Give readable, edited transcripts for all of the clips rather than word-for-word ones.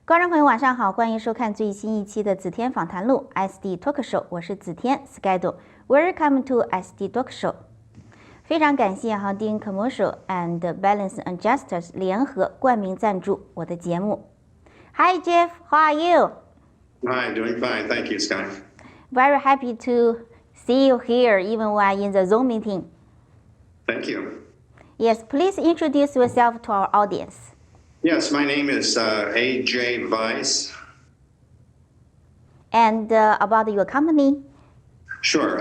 观众朋友晚上好，欢迎收看最新一期的子天访谈录 SD Talk Show， 我是子天 Schedule。Welcome to SD Talk Show。非常感谢Dean Commercial and Balance Adjusters 联合冠名赞助我的节目。Hi Jeff, how are you? Hi, doing fine. Thank you, Sky. Very happy to see you here, even while in the Zoom meeting. Thank you. Yes, please introduce yourself to our audience. Yes, my name is A.J. Vise. And about your company? Sure.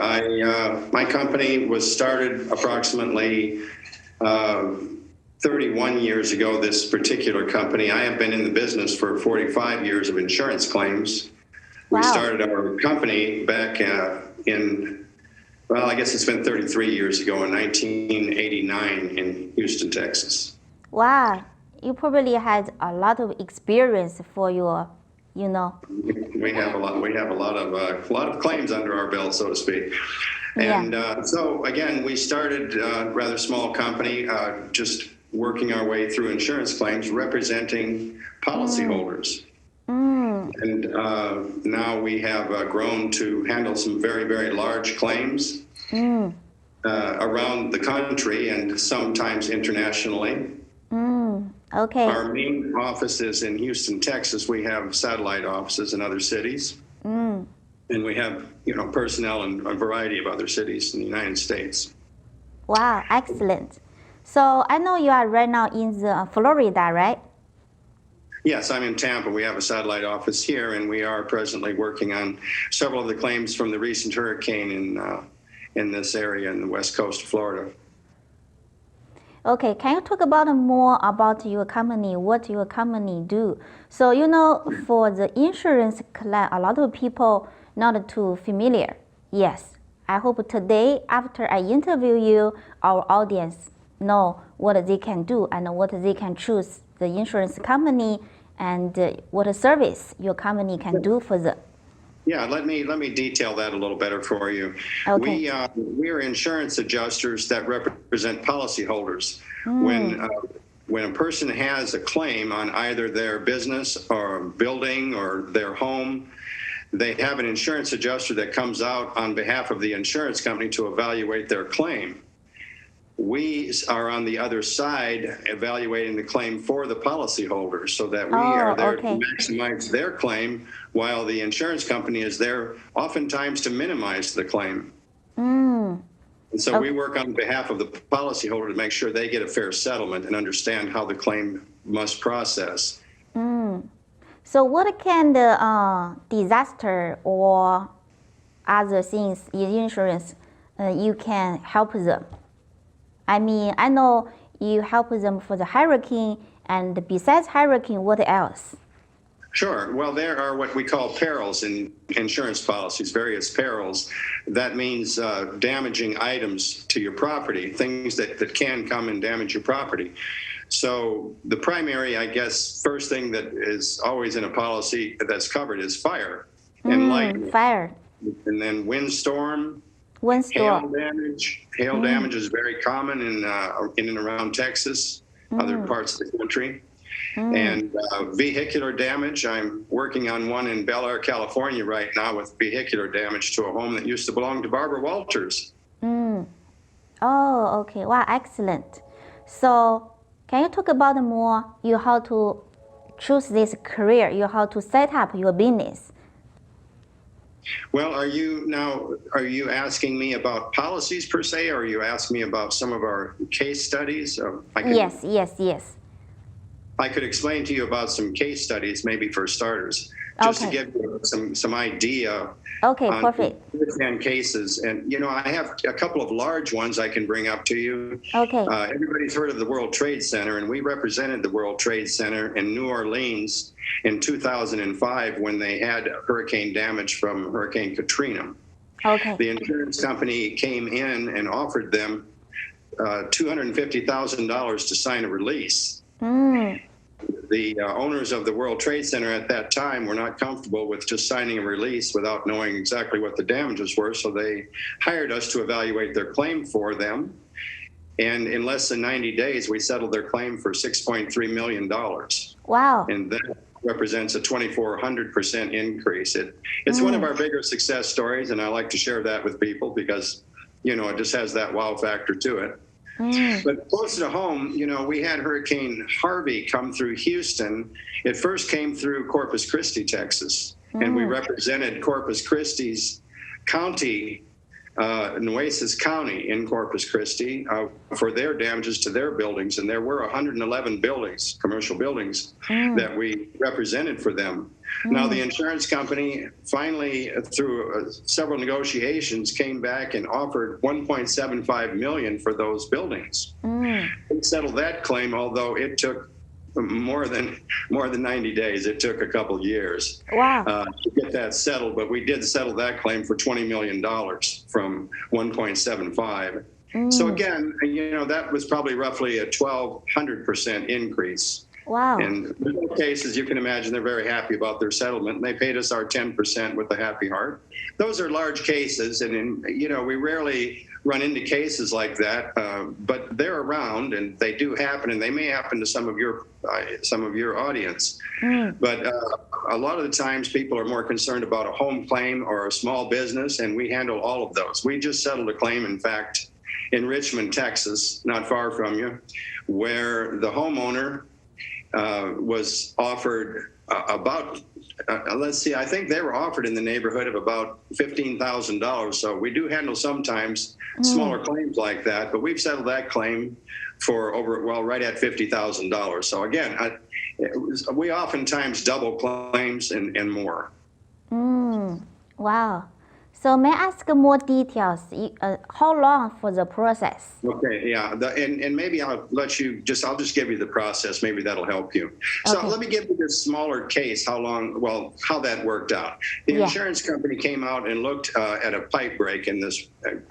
My company was started approximately 31 years ago, this particular company. I have been in the business for 45 years of insurance claims. Wow. We started our company back I guess it's been 33 years ago, in 1989 in Houston, Texas. Wow. You probably had a lot of experience for your, We have a lot of claims under our belt, so to speak. Yeah. And so again, we started a rather small company, just working our way through insurance claims, representing policyholders. And now we have grown to handle some very, very large claims around the country and sometimes internationally. Okay. Our main office is in Houston, Texas. We have satellite offices in other cities. And we have, personnel in a variety of other cities in the United States. Wow, excellent. So I know you are right now in Florida, right? Yes, I'm in Tampa. We have a satellite office here, and we are presently working on several of the claims from the recent hurricane in this area in the west coast of Florida. Okay, can you talk more about your company, what your company do? So, for the insurance claim, a lot of people not too familiar. Yes, I hope today, after I interview you, our audience know what they can do and what they can choose the insurance company and what service your company can do for them. Yeah, let me detail that a little better for you. Okay. We are insurance adjusters that represent policyholders. When a person has a claim on either their business or building or their home, they have an insurance adjuster that comes out on behalf of the insurance company to evaluate their claim. We are on the other side evaluating the claim for the policyholders so that we are there to maximize their claim while the insurance company is there oftentimes to minimize the claim. And so we work on behalf of the policyholder to make sure they get a fair settlement and understand how the claim must process. So what can the disaster or other things in insurance you can help them? I mean, I know you help them for the hurricane, and besides hurricane, what else? Sure. Well, there are what we call perils in insurance policies, various perils. That means damaging items to your property, things that can come and damage your property. So the primary, I guess, first thing that is always in a policy that's covered is fire and lightning. Fire. And then windstorm. Windstorm. Hail damage. Hail damage is very common in and around Texas, other parts of the country. And vehicular damage. I'm working on one in Bel Air, California right now with vehicular damage to a home that used to belong to Barbara Walters. Oh, okay. Wow, excellent. So can you talk about more how to choose this career, how to set up your business? Well, are you asking me about policies per se, or are you asking me about some of our case studies? Yes. I could explain to you about some case studies, maybe for starters, just to give you some idea. Okay, on perfect. First-hand cases, and I have a couple of large ones I can bring up to you. Okay. Everybody's heard of the World Trade Center, and we represented the World Trade Center in New Orleans in 2005 when they had hurricane damage from Hurricane Katrina. Okay. The insurance company came in and offered them $250,000 to sign a release. The owners of the World Trade Center at that time were not comfortable with just signing a release without knowing exactly what the damages were, so they hired us to evaluate their claim for them. And in less than 90 days, we settled their claim for $6.3 million. Wow. And represents a 2,400% increase. It's one of our bigger success stories, and I like to share that with people because, it just has that wow factor to it. But closer to home, we had Hurricane Harvey come through Houston. It first came through Corpus Christi, Texas, and we represented Corpus Christi's county, Nueces County in Corpus Christi, for their damages to their buildings. And there were 111 buildings, commercial buildings, that we represented for them. Now, the insurance company finally, through several negotiations, came back and offered $1.75 million for those buildings. We settled that claim, although it took more than 90 days. It took a couple years to get that settled, but we did settle that claim for $20 million from 1.75. So again, that was probably roughly a 1,200% increase. Wow. And in those cases, you can imagine they're very happy about their settlement, and they paid us our 10% with a happy heart. Those are large cases, and we rarely run into cases like that, but they're around, and they do happen, and they may happen to some of your audience. But a lot of the times, people are more concerned about a home claim or a small business, and we handle all of those. We just settled a claim, in fact, in Richmond, Texas, not far from you, where the homeowner was offered about, I think they were offered in the neighborhood of about $15,000. So we do handle sometimes smaller claims like that, but we've settled that claim for right at $50,000. So again, we oftentimes double claims and more. Wow. So may I ask more details? How long for the process? Okay, yeah, and maybe I'll just give you the process. Maybe that'll help you. So let me give you this smaller case, how that worked out. The insurance company came out and looked at a pipe break in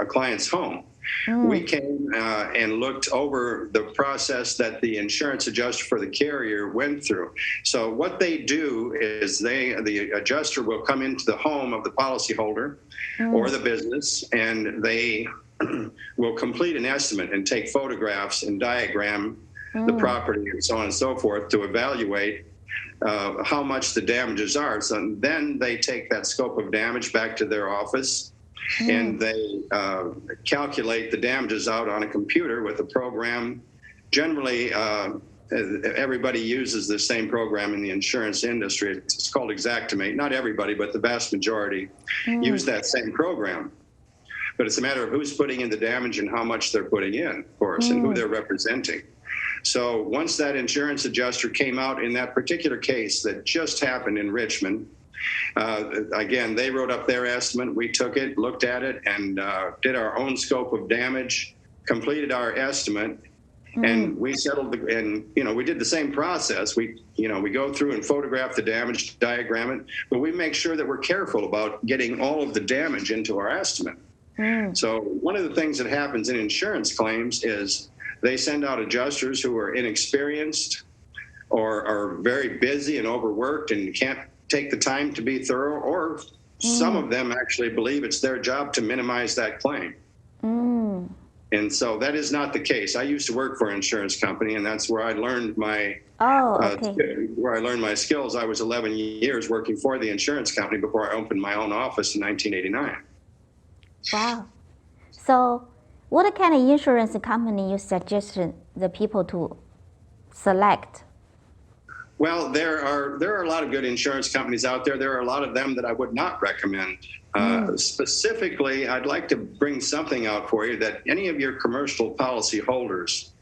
a client's home. We came and looked over the process that the insurance adjuster for the carrier went through. So what they do is the adjuster will come into the home of the policyholder or the business, and they will complete an estimate and take photographs and diagram the property and so on and so forth to evaluate how much the damages are. So then they take that scope of damage back to their office, and they calculate the damages out on a computer with a program. Generally, everybody uses the same program in the insurance industry. It's called Xactimate. Not everybody, but the vast majority use that same program. But it's a matter of who's putting in the damage and how much they're putting in, of course, and who they're representing. So once that insurance adjuster came out in that particular case that just happened in Richmond, again, they wrote up their estimate. We took it, looked at it, and did our own scope of damage, completed our estimate, and we settled. We did the same process. We go through and photograph the damage, diagram it, but we make sure that we're careful about getting all of the damage into our estimate. So one of the things that happens in insurance claims is they send out adjusters who are inexperienced or are very busy and overworked and can't take the time to be thorough, or some of them actually believe it's their job to minimize that claim. And so that is not the case. I used to work for an insurance company, and that's where I learned my skills. I was 11 years working for the insurance company before I opened my own office in 1989. Wow. So what kind of insurance company you suggest the people to select? Well, there are a lot of good insurance companies out there. There are a lot of them that I would not recommend. Specifically, I'd like to bring something out for you that any of your commercial policy holders,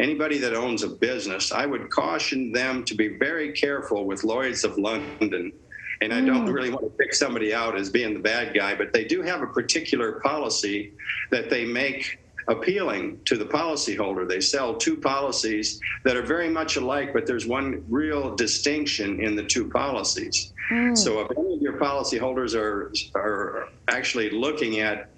anybody that owns a business, I would caution them to be very careful with Lloyd's of London. And I don't really want to pick somebody out as being the bad guy, but they do have a particular policy that they make appealing to the policyholder. They sell two policies that are very much alike, but there's one real distinction in the two policies. So if any of your policyholders are actually looking at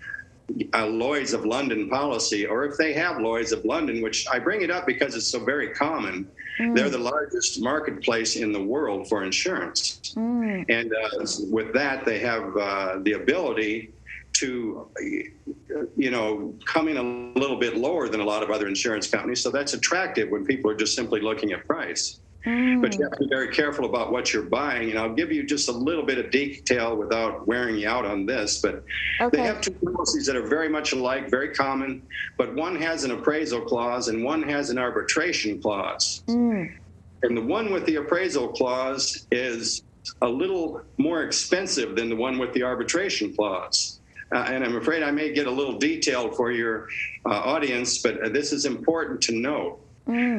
a Lloyd's of London policy, or if they have Lloyd's of London, which I bring it up because it's so very common, they're the largest marketplace in the world for insurance. And with that, they have the ability to, come in a little bit lower than a lot of other insurance companies. So that's attractive when people are just simply looking at price. But you have to be very careful about what you're buying. And I'll give you just a little bit of detail without wearing you out on this. But they have two policies that are very much alike, very common. But one has an appraisal clause and one has an arbitration clause. And the one with the appraisal clause is a little more expensive than the one with the arbitration clause. And I'm afraid I may get a little detailed for your audience, but this is important to note.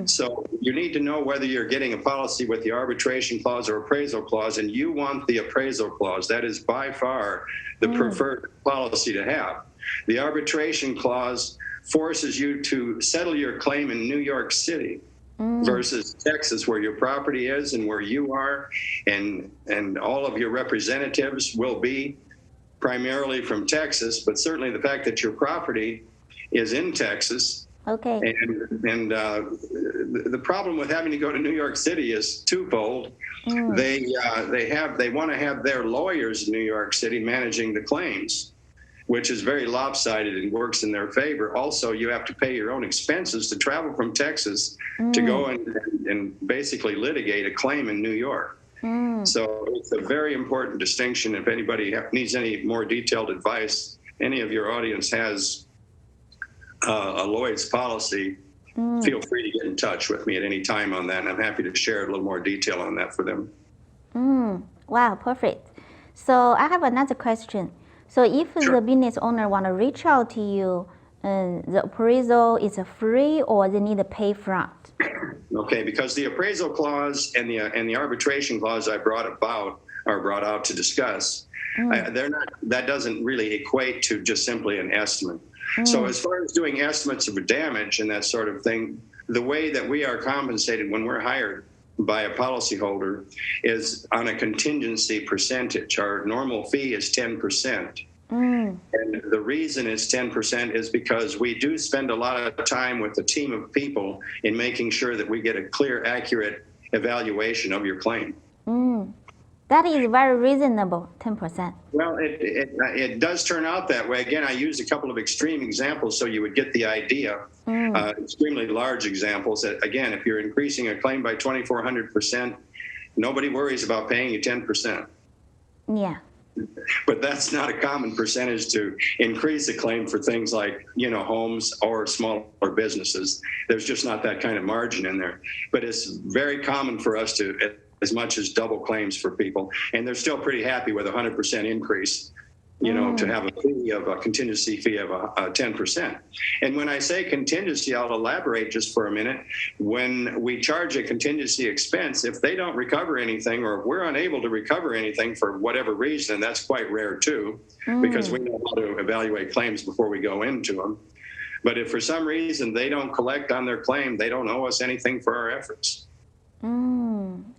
So you need to know whether you're getting a policy with the arbitration clause or appraisal clause, and you want the appraisal clause. That is by far the preferred policy to have. The arbitration clause forces you to settle your claim in New York City versus Texas, where your property is and where you are, and all of your representatives will be primarily from Texas, but certainly the fact that your property is in Texas. Okay. And the problem with having to go to New York City is twofold. They want to have their lawyers in New York City managing the claims, which is very lopsided and works in their favor. Also, you have to pay your own expenses to travel from Texas to go and basically litigate a claim in New York. So it's a very important distinction. If anybody needs any more detailed advice, any of your audience has a Lloyd's policy, feel free to get in touch with me at any time on that, and I'm happy to share a little more detail on that for them. Wow, perfect. So I have another question. So if the business owner want to reach out to you, the appraisal is free or they need to pay front? Okay, because the appraisal clause and the arbitration clause I brought out to discuss, that doesn't really equate to just simply an estimate. So as far as doing estimates of damage and that sort of thing, the way that we are compensated when we're hired by a policyholder is on a contingency percentage. Our normal fee is 10%. And the reason it's 10% is because we do spend a lot of time with a team of people in making sure that we get a clear, accurate evaluation of your claim. That is very reasonable, 10%. Well, it does turn out that way. Again, I used a couple of extreme examples so you would get the idea. Extremely large examples that, again, if you're increasing a claim by 2,400%, nobody worries about paying you 10%. Yeah. But that's not a common percentage to increase a claim for things like, homes or smaller businesses. There's just not that kind of margin in there. But it's very common for us to as much as double claims for people. And they're still pretty happy with a 100% increase, to have a contingency fee of 10%. And when I say contingency, I'll elaborate just for a minute. When we charge a contingency expense, if they don't recover anything or if we're unable to recover anything for whatever reason, and that's quite rare too, because we know how to evaluate claims before we go into them. But if for some reason they don't collect on their claim, they don't owe us anything for our efforts.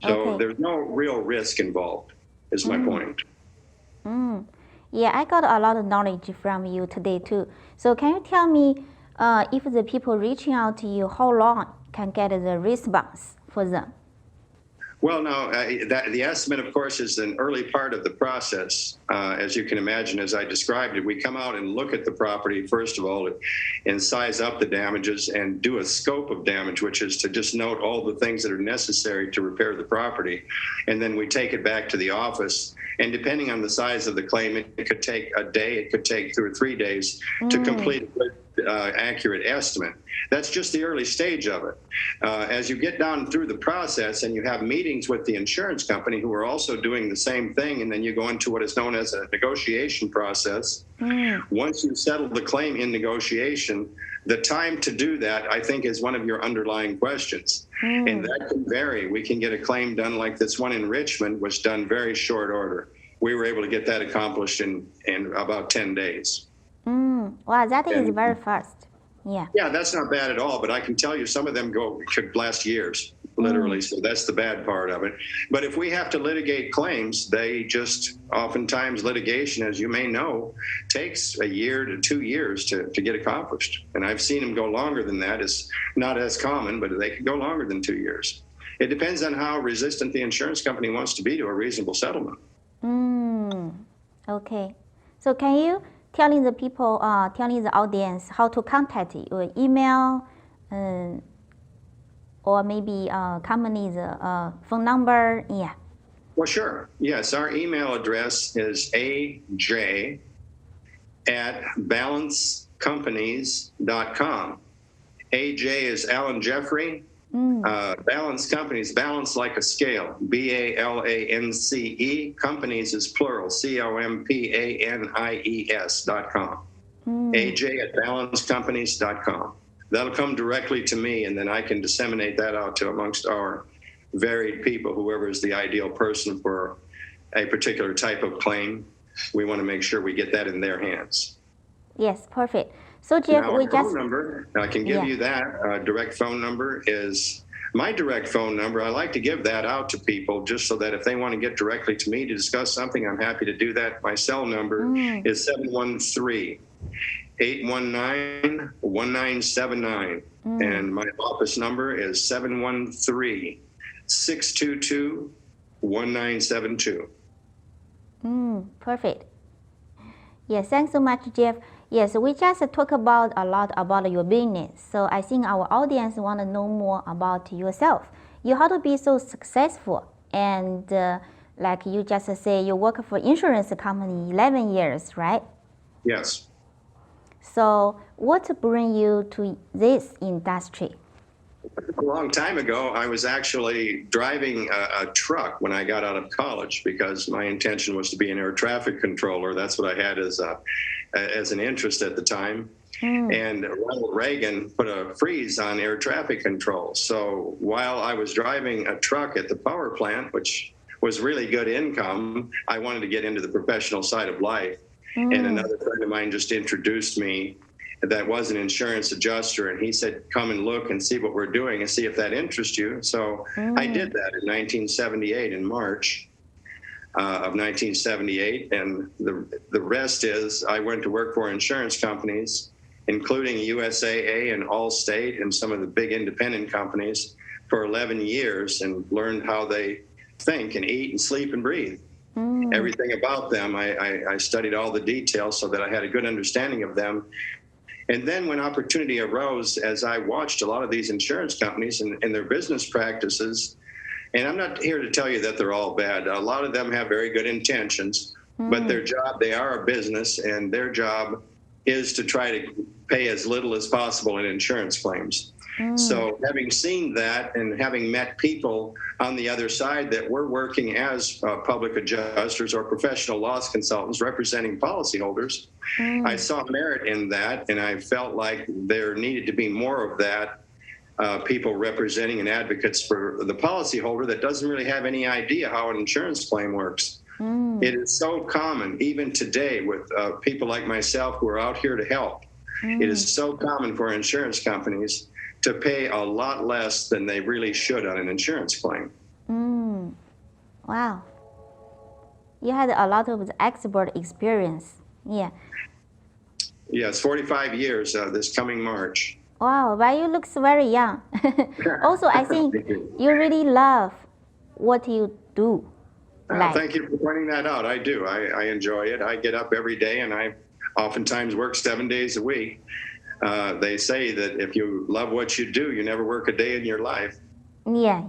So there's no real risk involved, is my point. Yeah, I got a lot of knowledge from you today too. So can you tell me if the people reaching out to you, how long can get the response for them? Well, no, the estimate, of course, is an early part of the process. As you can imagine, as I described it, we come out and look at the property, first of all, and size up the damages and do a scope of damage, which is to just note all the things that are necessary to repair the property. And then we take it back to the office. And depending on the size of the claim, it could take a day, it could take 2 or 3 days to complete an accurate estimate. That's just the early stage of it. As you get down through the process and you have meetings with the insurance company who are also doing the same thing, and then you go into what is known as a negotiation process. Once you settle the claim in negotiation, the time to do that, I think, is one of your underlying questions. And that can vary. We can get a claim done like this one in Richmond was done very short order. We were able to get that accomplished in about 10 days. Wow, that is very fast. Yeah. Yeah, that's not bad at all, but I can tell you some of them could last years, literally, so that's the bad part of it. But if we have to litigate claims, they just, oftentimes litigation, as you may know, takes a year to 2 years to get accomplished. And I've seen them go longer than that. It's not as common, but they can go longer than 2 years. It depends on how resistant the insurance company wants to be to a reasonable settlement. Okay. So can you telling the people, telling the audience how to contact you, email, or maybe company's phone number? Yeah. Well, sure. Yes, our email address is aj@balancecompanies.com. AJ is Alan Jeffrey. Balance Companies, balance like a scale, BALANCE. Companies is plural, COMPANIES.com. AJ@balancecompanies.com. That'll come directly to me, and then I can disseminate that out to amongst our varied people, whoever is the ideal person for a particular type of claim. We want to make sure we get that in their hands. Yes, perfect. So Jeff, now, we our just phone number, I can give you that. Direct phone number is my direct phone number. I like to give that out to people just so that if they want to get directly to me to discuss something, I'm happy to do that. My cell number is 713-819-1979. And my office number is 713-622-1972. Perfect. Yes, thanks so much, Jeff. Yes, we just talk about a lot about your business. So I think our audience want to know more about yourself. You how to be so successful, and like you just say, you work for insurance company 11 years, right? Yes. So what bring you to this industry? A long time ago, I was actually driving a truck when I got out of college because my intention was to be an air traffic controller. That's what I had as an interest at the time. And Ronald Reagan put a freeze on air traffic control. So while I was driving a truck at the power plant, which was really good income, I wanted to get into the professional side of life. And another friend of mine just introduced me that was an insurance adjuster, and he said, come and look and see what we're doing and see if that interests you. So I did that in 1978, in March of 1978, and the rest is I went to work for insurance companies, including USAA and Allstate and some of the big independent companies for 11 years, and learned how they think and eat and sleep and breathe. Everything about them. I studied all the details so that I had a good understanding of them. And then when opportunity arose, as I watched a lot of these insurance companies and their business practices, and I'm not here to tell you that they're all bad. A lot of them have very good intentions, but their job, they are a business, and their job is to try to pay as little as possible in insurance claims. So having seen that and having met people on the other side that were working as public adjusters or professional loss consultants representing policyholders, I saw merit in that, and I felt like there needed to be more of that, people representing and advocates for the policyholder that doesn't really have any idea how an insurance claim works. It is so common, even today, with people like myself who are out here to help. It is so common for insurance companies to pay a lot less than they really should on an insurance claim. Wow. You had a lot of expert experience. Yeah. Yes, 45 years this coming March. Wow, but you look very young. Also, I think you really love what you do. Thank you for pointing that out. I do. I enjoy it. I get up every day, and I oftentimes work 7 days a week. They say that if you love what you do, you never work a day in your life. Yeah.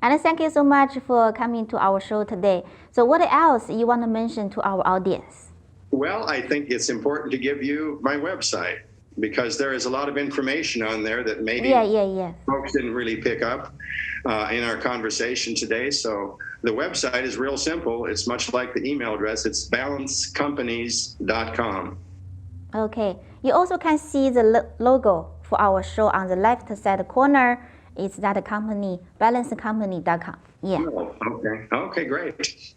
And thank you so much for coming to our show today. So what else you want to mention to our audience? Well, I think it's important to give you my website, because there is a lot of information on there that maybe folks didn't really pick up in our conversation today. So the website is real simple. It's much like the email address. It's balancecompanies.com. Okay. You also can see the logo for our show on the left side corner. It's that company, balancecompany.com. Yeah. Oh, okay. Okay, great.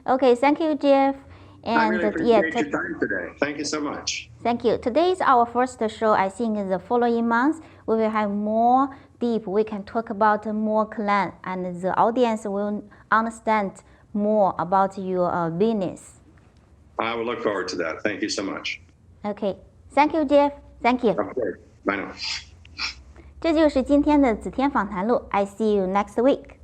Okay, thank you, Jeff. And I really appreciate your time today. Thank you so much. Thank you. Today is our first show. I think in the following months, we will have more deep. We can talk about more client, and the audience will understand more about your business. I will look forward to that. Thank you so much. Okay. Thank you, Jeff. Thank you. Okay. Bye now. 这就是今天的子天访谈录。I see you next week.